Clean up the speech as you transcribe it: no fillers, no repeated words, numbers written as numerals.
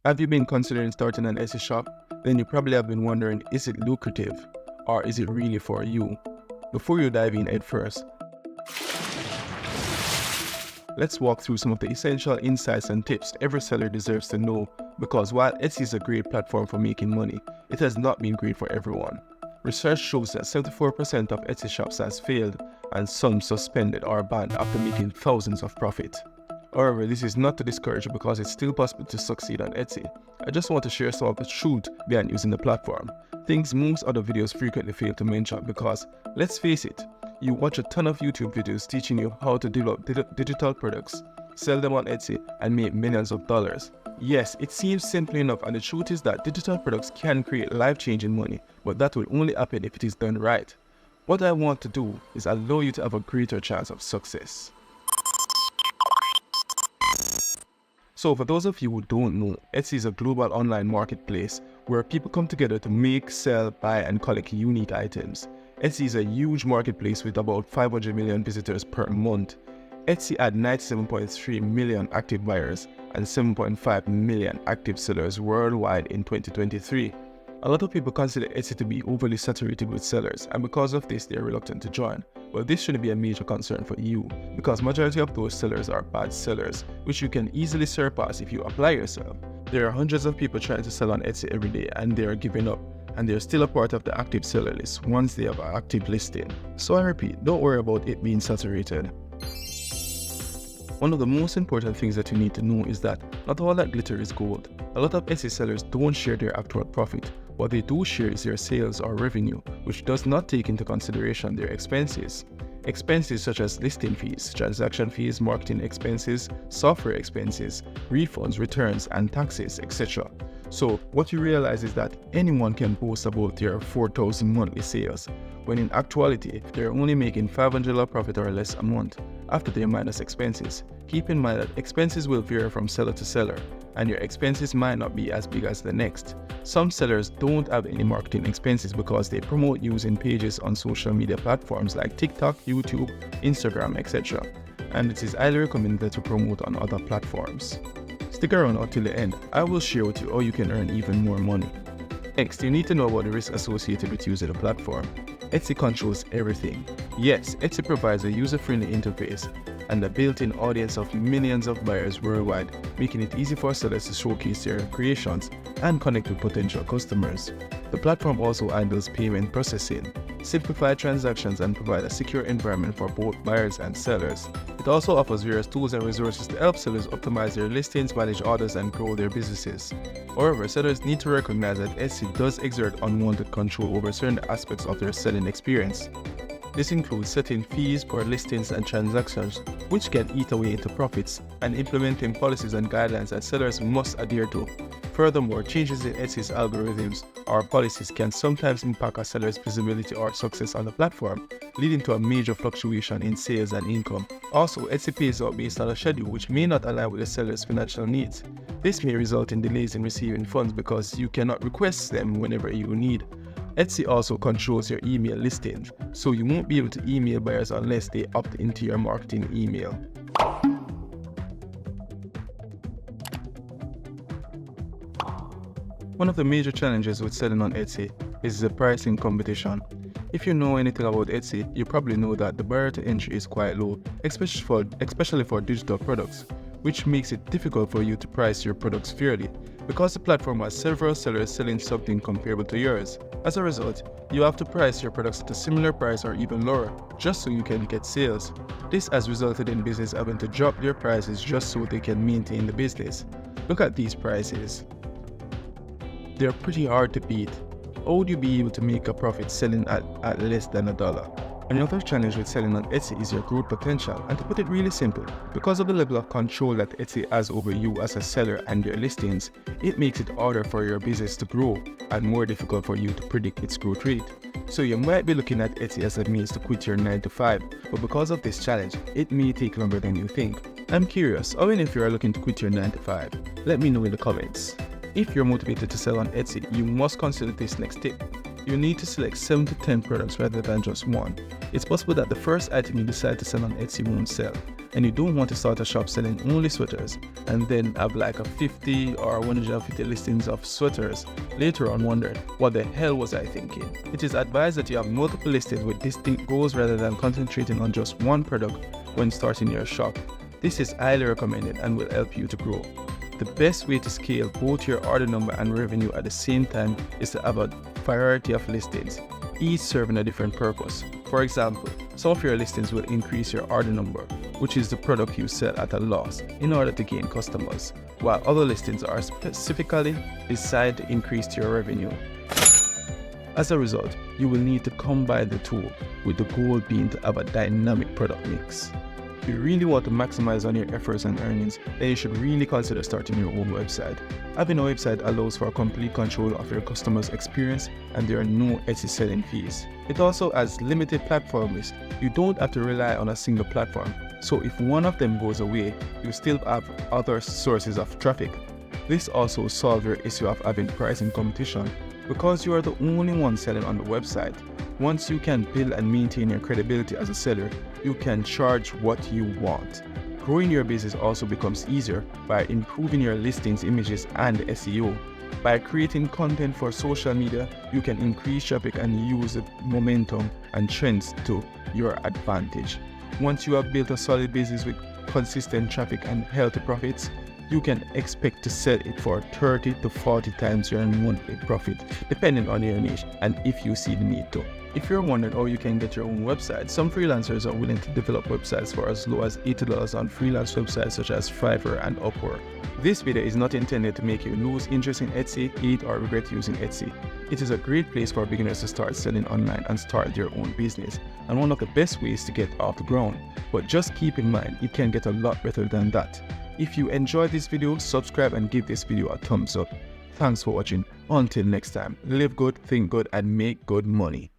Have you been considering starting an Etsy shop? Then you probably have been wondering, is it lucrative or is it really for you? Before you dive in head first, let's walk through some of the essential insights and tips every seller deserves to know, because while Etsy is a great platform for making money, it has not been great for everyone. Research shows that 74% of Etsy shops has failed and some suspended or banned after making thousands of profit. However, this is not to discourage you because it's still possible to succeed on Etsy. I just want to share some of the truth behind using the platform. Things most other videos frequently fail to mention because, let's face it, you watch a ton of YouTube videos teaching you how to develop digital products, sell them on Etsy, and make millions of dollars. Yes, it seems simple enough, and the truth is that digital products can create life-changing money, but that will only happen if it is done right. What I want to do is allow you to have a greater chance of success. So for those of you who don't know, Etsy is a global online marketplace where people come together to make, sell, buy, and collect unique items. Etsy is a huge marketplace with about 500 million visitors per month. Etsy had 97.3 million active buyers and 7.5 million active sellers worldwide in 2023. A lot of people consider Etsy to be overly saturated with sellers, and because of this they are reluctant to join. But this shouldn't be a major concern for you, because majority of those sellers are bad sellers, which you can easily surpass if you apply yourself. There are hundreds of people trying to sell on Etsy every day and they are giving up, and they are still a part of the active seller list once they have an active listing. So I repeat, don't worry about it being saturated. One of the most important things that you need to know is that not all that glitter is gold. A lot of Etsy sellers don't share their actual profit. What they do share is their sales or revenue, which does not take into consideration their expenses. Expenses such as listing fees, transaction fees, marketing expenses, software expenses, refunds, returns, and taxes, etc. So what you realize is that anyone can boast about their 4,000 monthly sales, when in actuality, they're only making $500 profit or less a month after they minus expenses. Keep in mind that expenses will vary from seller to seller, and your expenses might not be as big as the next. Some sellers don't have any marketing expenses because they promote using pages on social media platforms like TikTok, YouTube, Instagram, etc. And it is highly recommended to promote on other platforms. Stick around until the end. I will share with you how you can earn even more money. Next, you need to know about the risk associated with using the platform. Etsy controls everything. Yes, Etsy provides a user-friendly interface and a built-in audience of millions of buyers worldwide, making it easy for sellers to showcase their creations and connect with potential customers. The platform also handles payment processing, simplify transactions, and provide a secure environment for both buyers and sellers. It also offers various tools and resources to help sellers optimize their listings, manage orders, and grow their businesses. However, sellers need to recognize that Etsy does exert unwanted control over certain aspects of their selling experience. This includes setting fees per listings and transactions, which can eat away into profits, and implementing policies and guidelines that sellers must adhere to. Furthermore, changes in Etsy's algorithms or policies can sometimes impact a seller's visibility or success on the platform, leading to a major fluctuation in sales and income. Also, Etsy pays out based on a schedule which may not align with the seller's financial needs. This may result in delays in receiving funds because you cannot request them whenever you need. Etsy also controls your email listings, so you won't be able to email buyers unless they opt into your marketing email. One of the major challenges with selling on Etsy is the pricing competition. If you know anything about Etsy, you probably know that the barrier to entry is quite low, especially for digital products, which makes it difficult for you to price your products fairly, because the platform has several sellers selling something comparable to yours. As a result, you have to price your products at a similar price or even lower, just so you can get sales. This has resulted in businesses having to drop their prices just so they can maintain the business. Look at these prices. They're pretty hard to beat. How would you be able to make a profit selling at less than $1? Another challenge with selling on Etsy is your growth potential, and to put it really simple, because of the level of control that Etsy has over you as a seller and your listings, it makes it harder for your business to grow and more difficult for you to predict its growth rate. So you might be looking at Etsy as a means to quit your 9 to 5, but because of this challenge, it may take longer than you think. I'm curious, how many of you are looking to quit your 9 to 5? Let me know in the comments. If you're motivated to sell on Etsy, you must consider this next tip. You need to select 7 to 10 products rather than just one. It's possible that the first item you decide to sell on Etsy won't sell, and you don't want to start a shop selling only sweaters and then have like a 50 or 150 listings of sweaters later on wondering, what the hell was I thinking? It is advised that you have multiple listings with distinct goals rather than concentrating on just one product when starting your shop. This is highly recommended and will help you to grow. The best way to scale both your order number and revenue at the same time is to have a variety of listings, each serving a different purpose. For example, some of your listings will increase your order number, which is the product you sell at a loss, in order to gain customers, while other listings are specifically designed to increase your revenue. As a result, you will need to combine the two, with the goal being to have a dynamic product mix. If you really want to maximize on your efforts and earnings, then you should really consider starting your own website. Having a website allows for complete control of your customer's experience, and there are no Etsy selling fees. It also has limited platform risk. You don't have to rely on a single platform, so if one of them goes away, you still have other sources of traffic. This also solves your issue of having pricing competition, because you are the only one selling on the website. Once you can build and maintain your credibility as a seller, you can charge what you want. Growing your business also becomes easier by improving your listings, images, and SEO. By creating content for social media, you can increase traffic and use the momentum and trends to your advantage. Once you have built a solid business with consistent traffic and healthy profits, you can expect to sell it for 30 to 40 times your monthly profit, depending on your niche and if you see the need to. If you're wondering how you can get your own website, some freelancers are willing to develop websites for as low as $80 on freelance websites such as Fiverr and Upwork. This video is not intended to make you lose interest in Etsy, hate or regret using Etsy. It is a great place for beginners to start selling online and start their own business, and one of the best ways to get off the ground. But just keep in mind, it can get a lot better than that. If you enjoyed this video, subscribe and give this video a thumbs up. Thanks for watching. Until next time, live good, think good, and make good money.